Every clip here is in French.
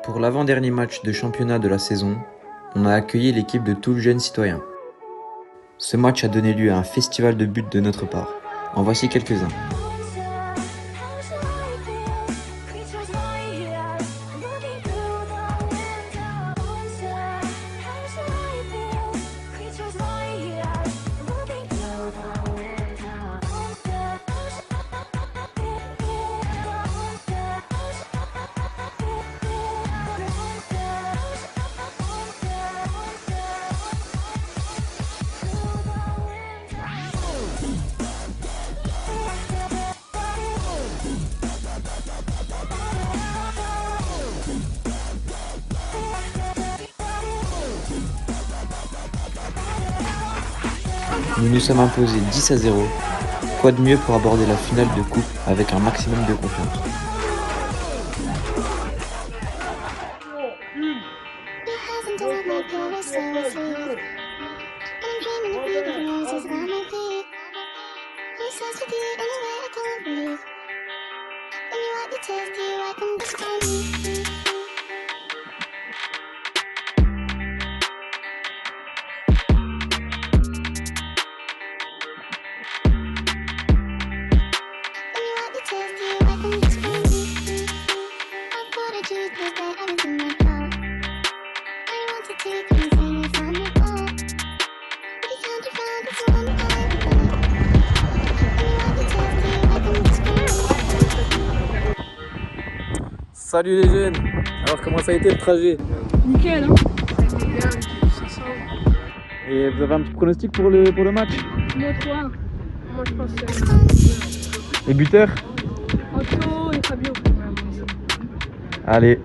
Pour l'avant-dernier match de championnat de la saison, on a accueilli l'équipe de Toul Jeunes Citoyens. Ce match a donné lieu à un festival de buts de notre part. En voici quelques-uns. Nous nous sommes imposés 10-0. Quoi de mieux pour aborder la finale de coupe avec un maximum de confiance. Salut les jeunes. Alors comment ça a été le trajet? Nickel, hein. Ça a été bien, ça. Et vous avez un petit pronostic pour le match? Moi 3-1. Moi je pense que Les buteurs? Otto et Fabio. Allez.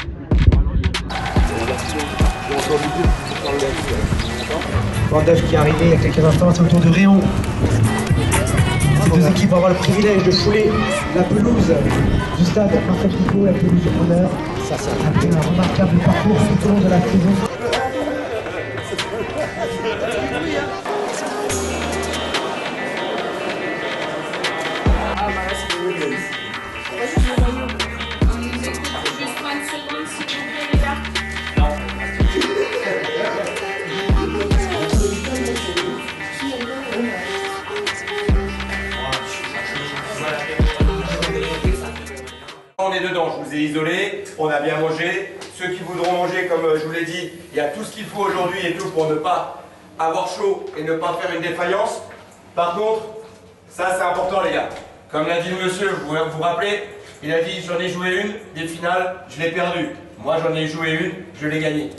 Bandage qui est arrivé il y a quelques instants, c'est au tour de Réon. Ces deux équipes vont avoir le privilège de fouler la pelouse du stade Marcel Picot, la pelouse honneur. Ça, après un remarquable parcours tout au long de la saison. On est dedans, je vous ai isolé, on a bien mangé. Ceux qui voudront manger, comme je vous l'ai dit, il y a tout ce qu'il faut aujourd'hui et tout pour ne pas avoir chaud et ne pas faire une défaillance. Par contre, ça c'est important les gars. Comme l'a dit le monsieur, vous vous rappelez, il a dit j'en ai joué une, des finales, je l'ai perdue. Moi j'en ai joué une, je l'ai gagnée.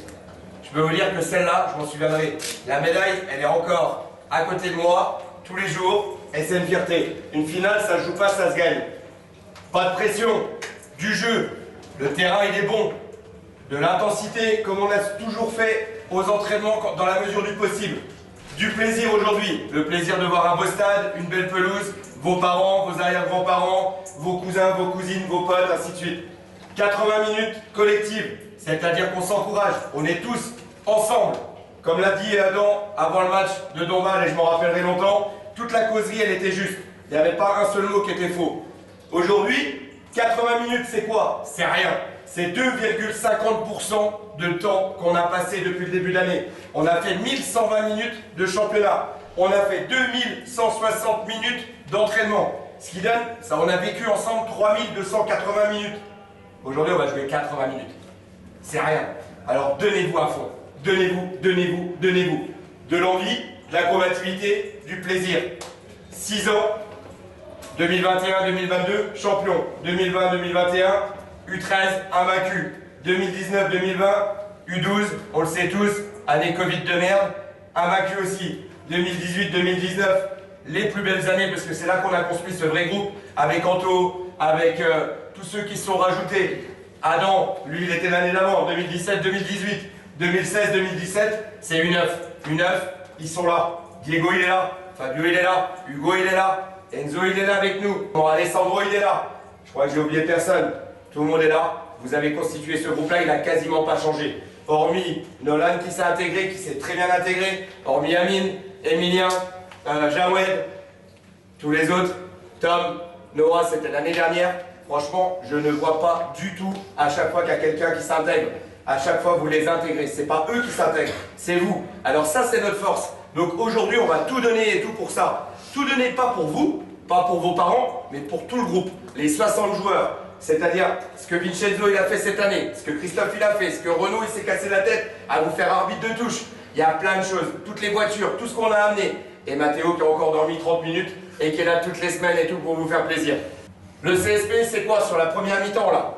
Je peux vous dire que celle-là, je m'en souviendrai. La médaille, elle est encore à côté de moi, tous les jours, et c'est une fierté. Une finale, ça se joue pas, ça se gagne. Pas de pression, du jeu, le terrain il est bon, de l'intensité comme on a toujours fait aux entraînements dans la mesure du possible. Du plaisir aujourd'hui, le plaisir de voir un beau stade, une belle pelouse, vos parents, vos arrière-grands-parents, vos cousins, vos cousines, vos potes, ainsi de suite. 80 minutes collectives, c'est-à-dire qu'on s'encourage, on est tous ensemble. Comme l'a dit Adam avant le match de Dombasle, et je m'en rappellerai longtemps, toute la causerie elle était juste. Il n'y avait pas un seul mot qui était faux. Aujourd'hui, 80 minutes, c'est quoi? C'est rien. C'est 2,50% de temps qu'on a passé depuis le début de l'année. On a fait 1120 minutes de championnat. On a fait 2160 minutes d'entraînement. Ce qui donne, ça, on a vécu ensemble 3280 minutes. Aujourd'hui, on va jouer 80 minutes. C'est rien. Alors donnez-vous à fond. Donnez-vous, donnez-vous, donnez-vous. De l'envie, de la combativité, du plaisir. 6 ans. 2021-2022, champion. 2020-2021, U13, invaincu. 2019-2020, U12, on le sait tous, année Covid de merde, invaincu aussi. 2018-2019, les plus belles années, parce que c'est là qu'on a construit ce vrai groupe, avec Anto, avec tous ceux qui se sont rajoutés. Adam, lui, il était l'année d'avant, 2017-2018. 2016-2017, c'est U9. U9, ils sont là. Diego, il est là. Fabio, il est là. Hugo, il est là. Enzo, il est là avec nous. Bon, Alessandro, il est là. Je crois que j'ai oublié personne. Tout le monde est là. Vous avez constitué ce groupe-là, il n'a quasiment pas changé. Hormis Nolan qui s'est intégré, qui s'est très bien intégré. Hormis Amine, Emilien, Jawed, tous les autres. Tom, Noah, c'était l'année dernière. franchement, je ne vois pas du tout à chaque fois qu'il y a quelqu'un qui s'intègre. À chaque fois, vous les intégrez. C'est pas eux qui s'intègrent, c'est vous. Alors ça, c'est notre force. Donc aujourd'hui, on va tout donner et tout pour ça. Tout donner pas pour vous, pas pour vos parents, mais pour tout le groupe. Les 60 joueurs. C'est-à-dire ce que Vincenzo il a fait cette année, ce que Christophe il a fait, ce que Renaud il s'est cassé la tête à vous faire arbitre de touche. Il y a plein de choses, toutes les voitures, tout ce qu'on a amené. Et Mathéo qui a encore dormi 30 minutes et qui est là toutes les semaines et tout pour vous faire plaisir. Le CSP c'est quoi sur la première mi-temps là?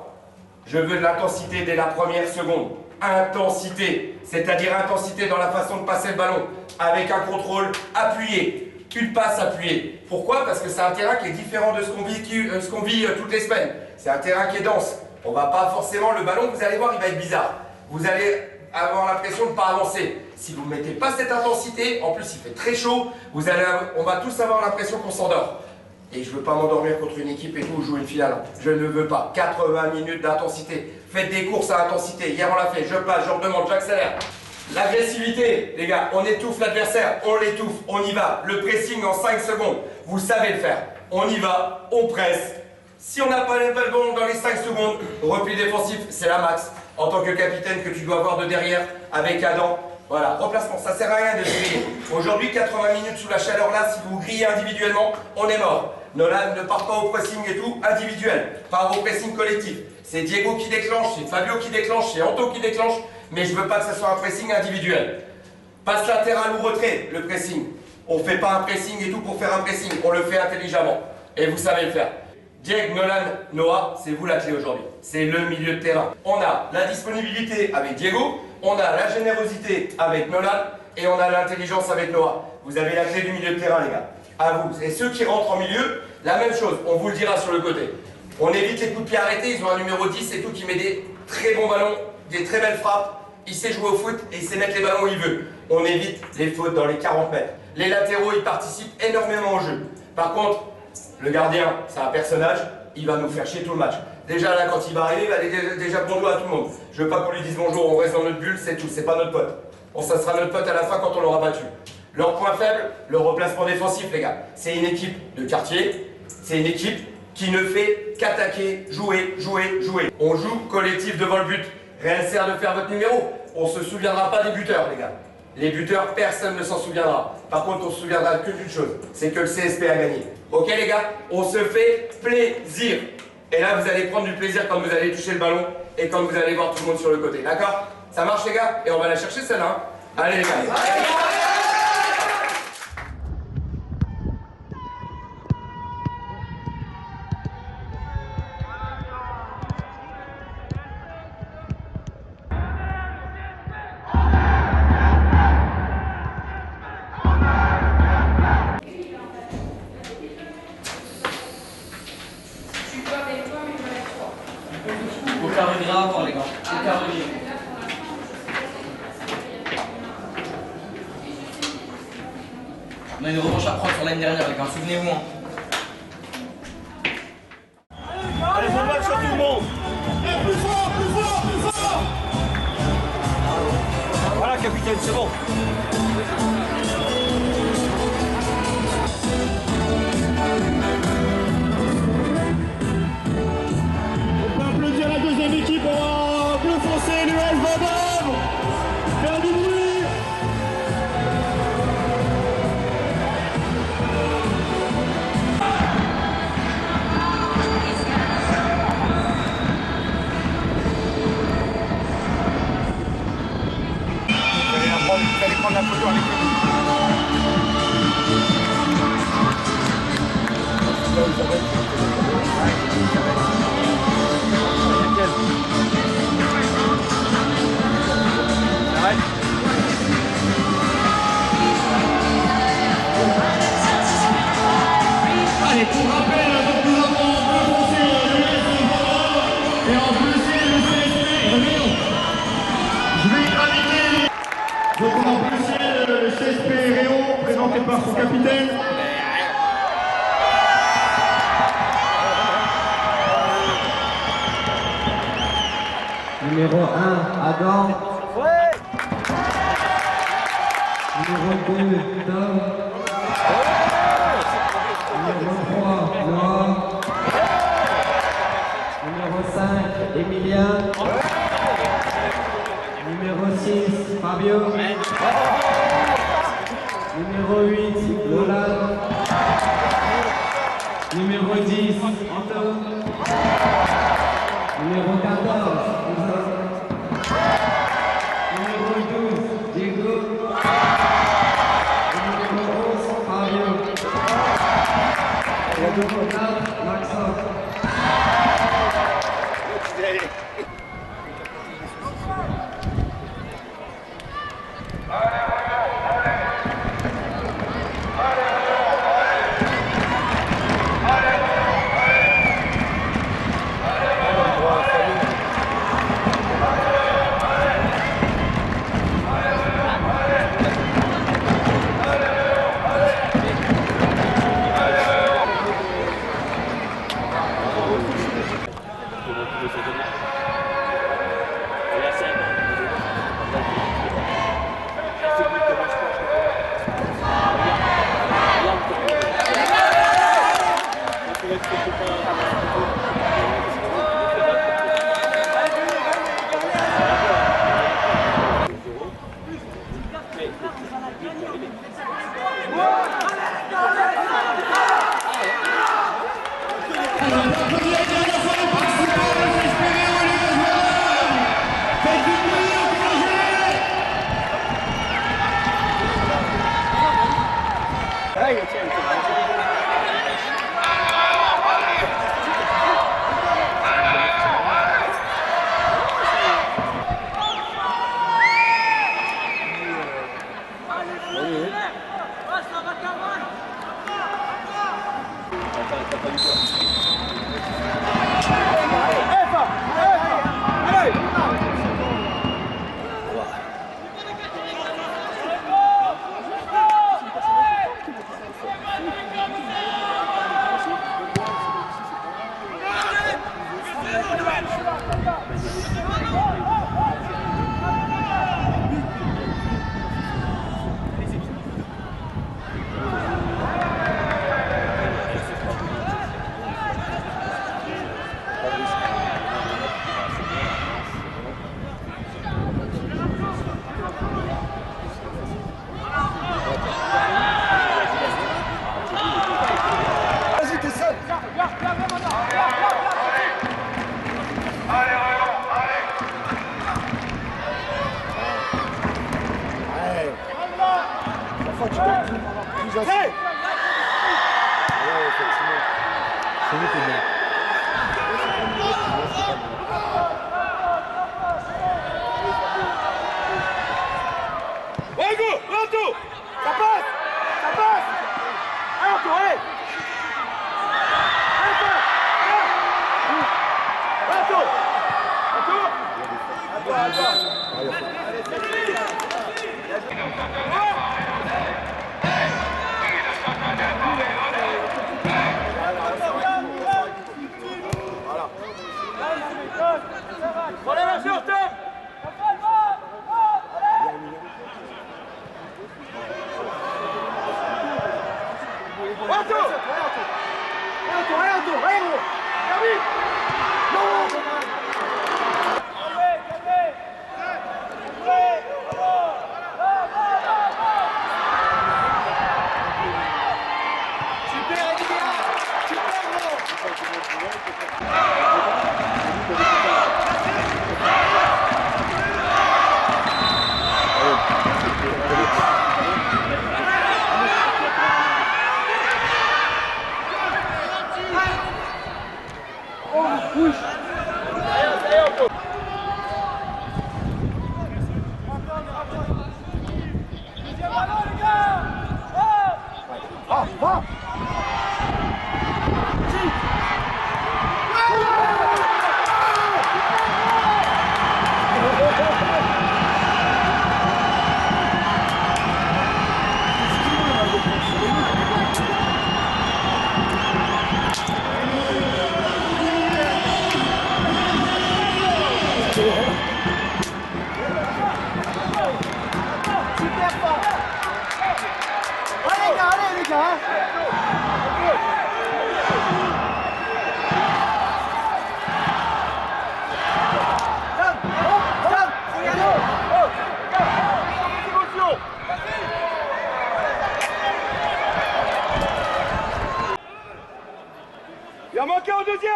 Je veux de l'intensité dès la première seconde. Intensité, c'est-à-dire intensité dans la façon de passer le ballon, avec un contrôle appuyé, une passe appuyée. Pourquoi? Parce que c'est un terrain qui est différent de ce qu'on vit toutes les semaines. C'est un terrain qui est dense. On va pas forcément, le ballon, vous allez voir, il va être bizarre. Vous allez avoir l'impression de ne pas avancer. Si vous ne mettez pas cette intensité, en plus il fait très chaud, on va tous avoir l'impression qu'on s'endort. Et je ne veux pas m'endormir contre une équipe et tout, jouer une finale. Je ne veux pas. 80 minutes d'intensité. Faites des courses à intensité. Hier on l'a fait, je passe, je redemande, j'accélère. L'agressivité, les gars, on étouffe l'adversaire, on l'étouffe, on y va. Le pressing en 5 secondes, vous savez le faire. On y va, on presse. Si on n'a pas le ballon dans les 5 secondes, repli défensif, c'est la max. En tant que capitaine que tu dois avoir de derrière, avec Adam. Voilà, remplacement, ça sert à rien de griller. Aujourd'hui, 80 minutes sous la chaleur là, si vous grillez individuellement, on est mort. Nolan ne part pas au pressing et tout, individuel. Pas au pressing collectif. C'est Diego qui déclenche, c'est Fabio qui déclenche, c'est Anto qui déclenche, mais je veux pas que ce soit un pressing individuel. Passe latéral ou retrait, le pressing. On fait pas un pressing et tout pour faire un pressing, on le fait intelligemment. Et vous savez le faire. Diego, Nolan, Noah, c'est vous la clé aujourd'hui. C'est le milieu de terrain. On a la disponibilité avec Diego, on a la générosité avec Nolan et on a l'intelligence avec Noah. Vous avez la clé du milieu de terrain, les gars. À vous. Et ceux qui rentrent en milieu, la même chose, on vous le dira sur le côté. On évite les coups de pied arrêtés, ils ont un numéro 10 et tout qui met des très bons ballons, des très belles frappes. Il sait jouer au foot et il sait mettre les ballons où il veut. On évite les fautes dans les 40 mètres. Les latéraux, ils participent énormément au jeu. Par contre, le gardien, c'est un personnage, il va nous faire chier tout le match. Déjà là, quand il va arriver, il va dire déjà bonjour à tout le monde. Je veux pas qu'on lui dise bonjour, on reste dans notre bulle, c'est tout, c'est pas notre pote. Bon, ça sera notre pote à la fin quand on l'aura battu. Leur point faible, le replacement défensif, les gars. C'est une équipe de quartier, c'est une équipe qui ne fait qu'attaquer, jouer, jouer, jouer. On joue collectif devant le but. Rien ne sert de faire votre numéro. On se souviendra pas des buteurs, les gars. Les buteurs, personne ne s'en souviendra. Par contre, on se souviendra que d'une chose, c'est que le CSP a gagné. Ok les gars, on se fait plaisir. Et là, vous allez prendre du plaisir quand vous allez toucher le ballon et quand vous allez voir tout le monde sur le côté. D'accord? Ça marche les gars? Et on va la chercher celle-là. Hein. Allez les gars. Aucun regret à avoir, les gars. Aucun regret. On a une revanche à prendre sur l'année dernière, les gars. Souvenez-vous. Hein. Allez, bon match à tout le monde. Et plus fort, plus fort, plus fort. Voilà, capitaine, c'est bon. On peut applaudir la deuxième équipe en bleu foncé, l'US Vendôme. Faire du bruit. Vous allez prendre la photo avec lui. Allez, pour rappel, donc nous avons annoncé le et en plus le CSP. Je vais inviter. Donc on a apprécié le CSP Réon, présenté par son capitaine. Numéro 1, Adam. Numéro 2, Tom. Numéro 3, Noah. Emilien. Numéro 6, Fabio. Numéro 8, Lola. Numéro 10, Anton. Numéro 14, Isa. Numéro 12, Diego. Numéro 11, Fabio. Numéro 4, Maxence.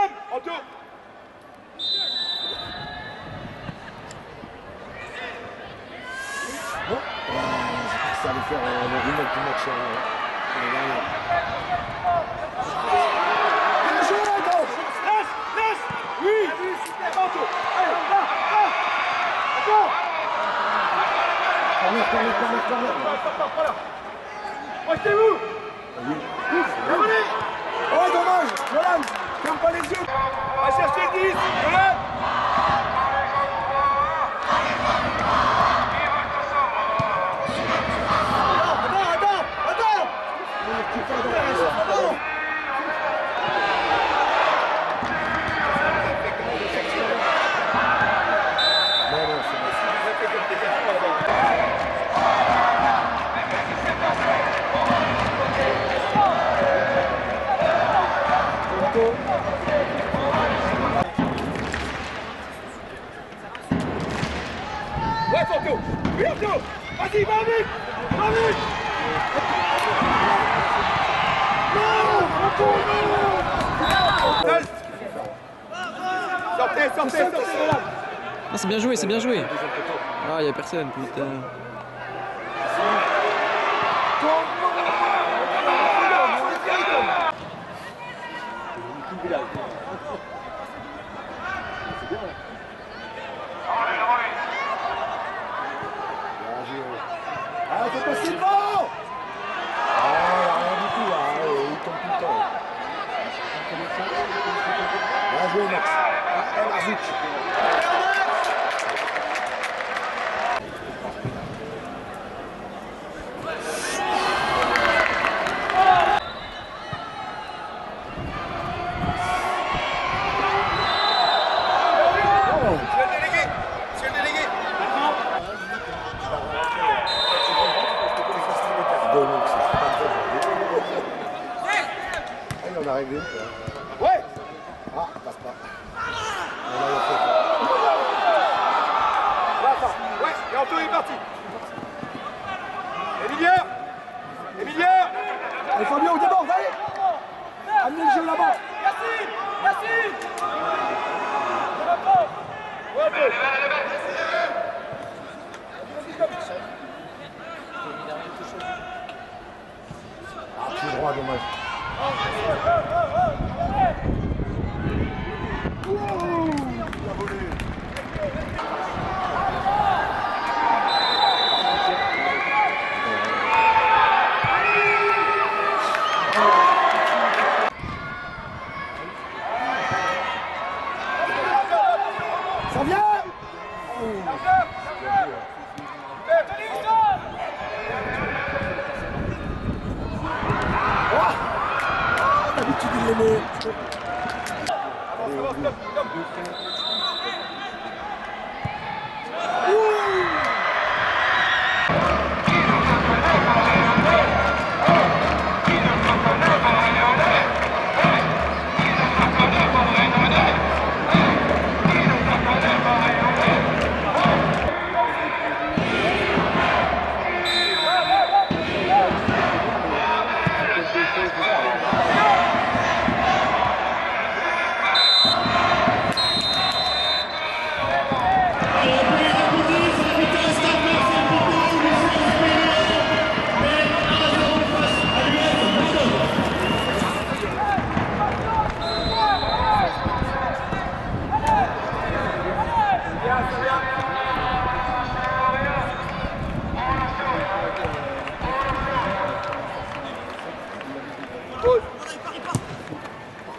deuxième. Anto. Ça allait faire le remake du match l'année dernière. Laisse. Oui. Anto. Allez, là. Encore. Corner. Restez-vous. Oh, dommage, Nolan, ferme pas les yeux. Va chercher 10. Nolan. Ouais, Anto. Oui, Anto. Vas-y, va vite. Sortez. Ah, c'est bien joué. Ah, y'a personne, putain. Ah, c'est possible, bon. Ah, rien du tout, là, il tombe tout le temps. Bien joué, Max. El Arzouk. Monsieur le délégué. Il en a réglé. Ouais. Ah, passe pas. Ouais, et Anto est parti. Emilia. Allez, Fabio, déborde, allez. Amenez le jeu là-bas. Ah, pied droit, dommage. Ça vient. D'habitude, il l'aimait.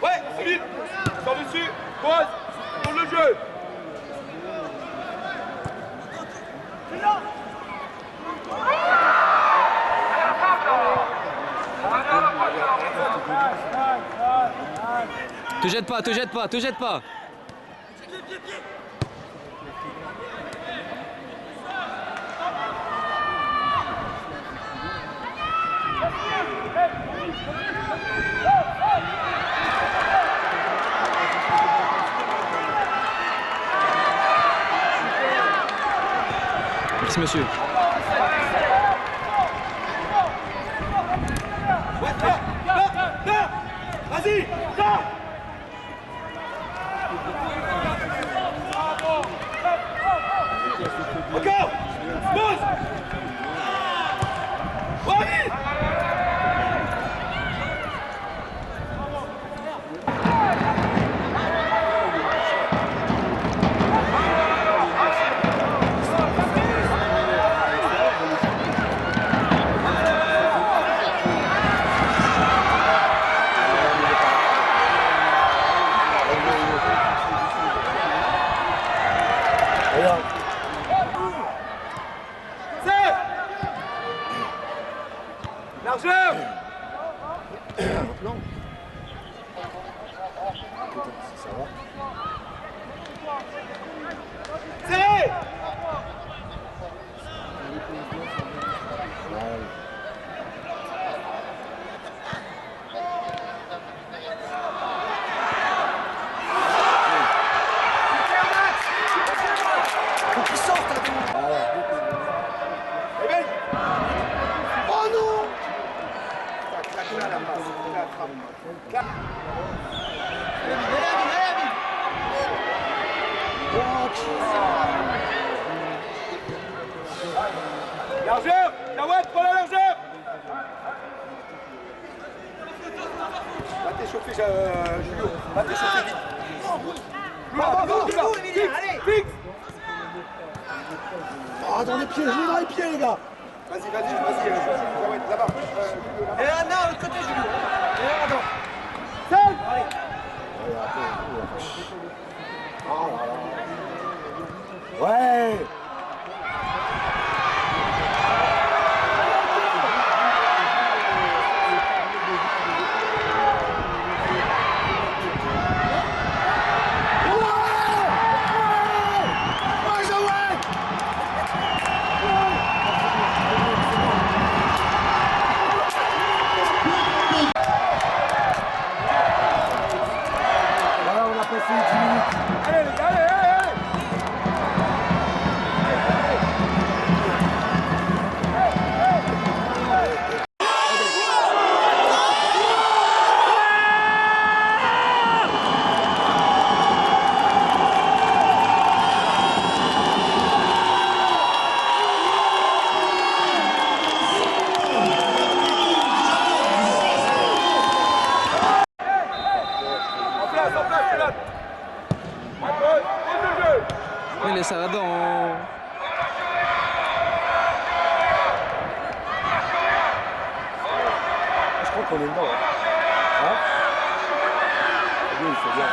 Ouais, Philippe. Sors dessus. Pose. Tourne le jeu. Te jette pas. Merci monsieur. Ouais, là. Vas-y, là. Largeur! Jawad, prends la largeur! Va t'échauffer, Julio. Va t'échauffer vite. Fixe! Oh, dans les pieds, je l'ai dans les pieds, les gars. Vas-y, Jawad, là-bas. Et là, non, l'autre côté, Julio. Et là, attends. Seul! Ouais. Voilà, on a passé 10 minutes. Allez, les gars, allez! En place, Pilote! Pose le jeu! Il est ça là-dedans. Je crois qu'on est dedans. Hein? Oui, c'est bien.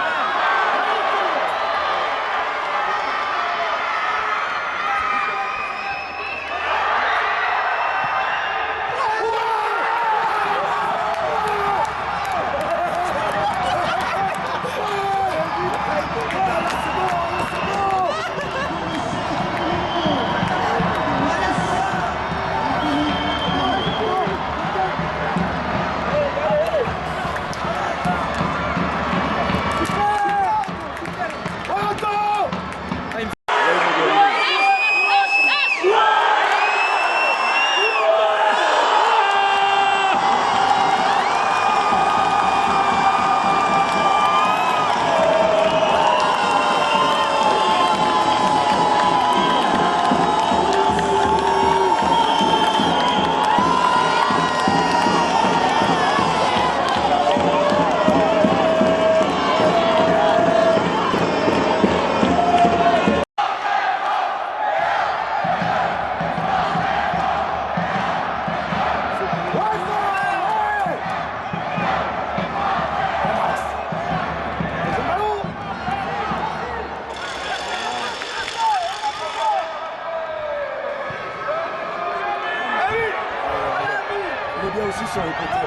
On est bien aussi sur les côtés.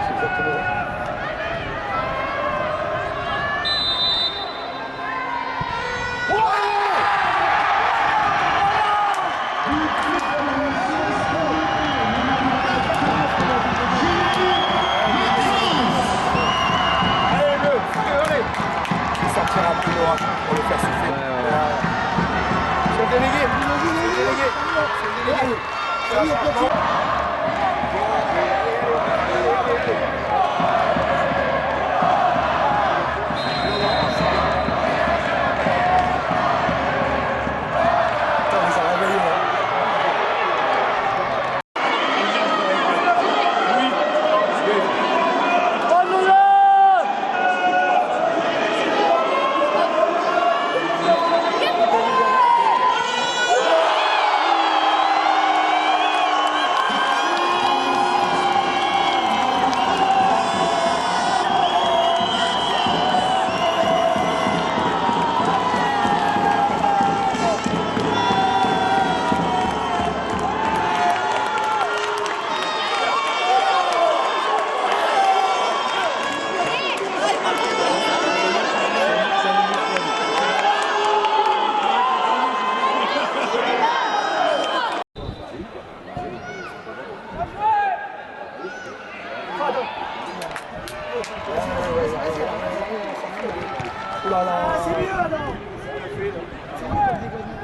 C'est exactement. Sortira plus loin pour le faire souffler. C'est le délégué. C'est le délégué.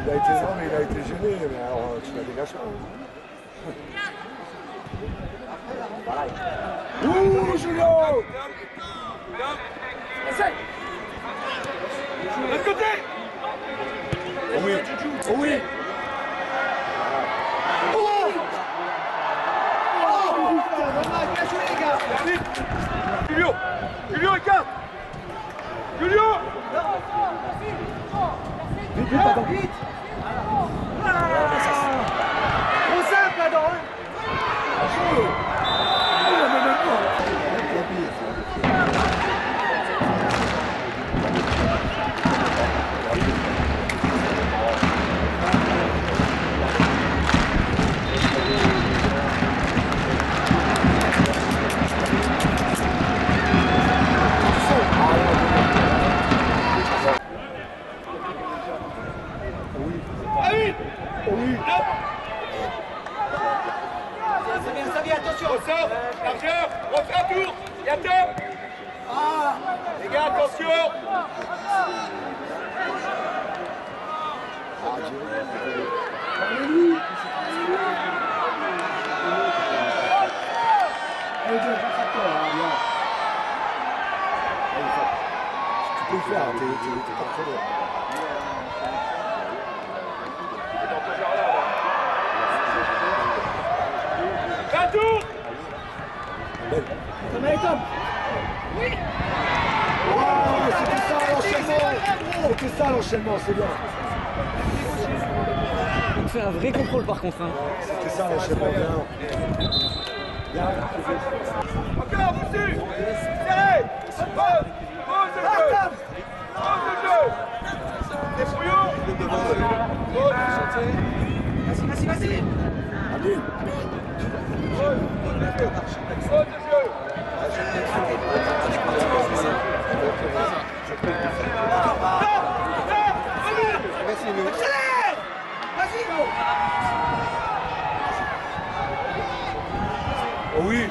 Il a été, non, mais il a été gêné, mais alors tu la dégages pas. Ouh, Julio! De l'autre côté! Oh oui! Oh oui! Julio! Julio, écarte! Julio! Vite, vite, attends, vite! Trop simple là-dedans, hein! Ressort, largeur, refais un tour, et attends. Les gars, attention. Tu peux le faire, t'es pas trop loin. Fais un tour. C'était ça l'enchaînement! C'était ça l'enchaînement, c'est bien! On fait un vrai contrôle par contre. Hein. C'était ça l'enchaînement, bien! Bien! Encore, dessus. Serré. Pose le jeu. Pose le jeu. Débrouillons. Pose. Vas-y. Allez! Pose le jeu. Oh oui!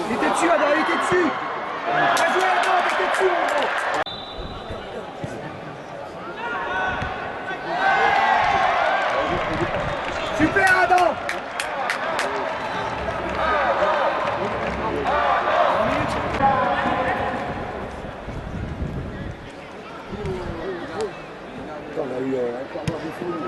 Il était dessus, Adam, il était dessus! T'as joué là-dedans, t'étais dessus, mon gros! Super, Adam! On a eu un quart d'heure de folie.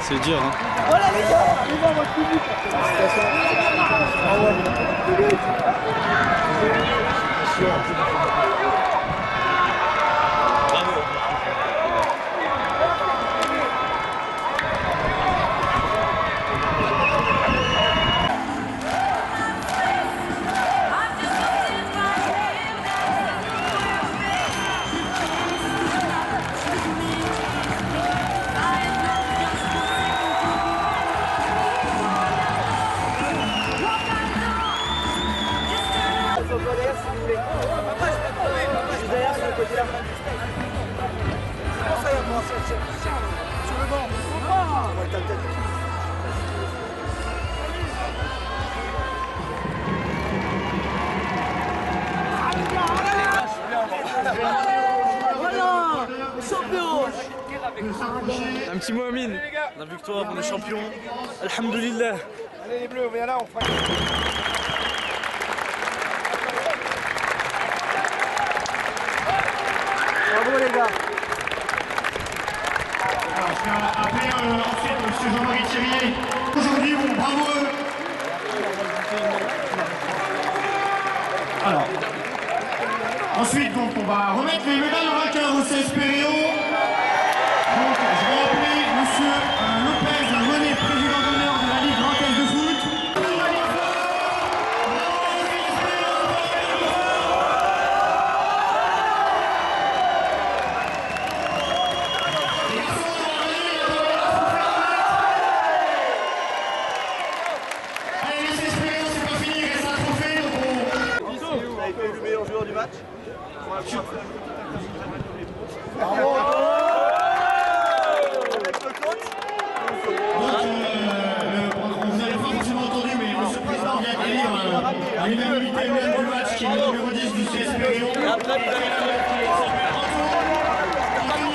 C'est dur, hein. Voilà les gars, on va votre public. Un petit mot, Amine. La victoire, on est champion. Alhamdoulilah. Allez les bleus, viens là, on fera. Bravo les gars. appeler ensuite M. Jean-Marie Thierry. Aujourd'hui, bon, bravo. Alors, ensuite, donc, on va remettre les médailles aux vainqueurs au CSP Réo. Donc, je vais appeler M. Lopez René, président d'honneur de la Ligue Grand Est de foot. Allez, le CSP Réo, c'est pas fini, il reste un trophée, donc on... Vous avez été le meilleur joueur du match. Vous n'avez pas forcément entendu, mais M. le Président vient d'élire à l'unanimité même du match qui est le numéro 10 du CSP Réo. Et après, vous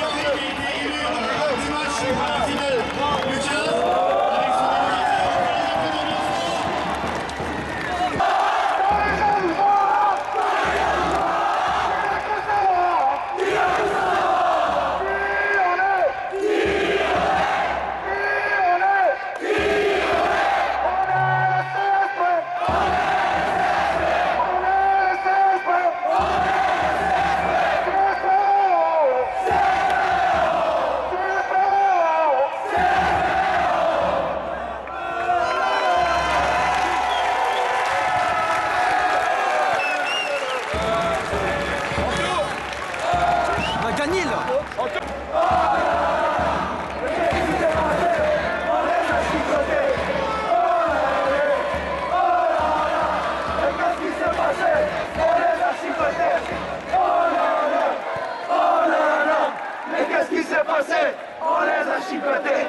avez été élu homme du match par la finale du 15 avec son On a gagné là. Mais qu'est-ce qui s'est passé? On les a chicotés.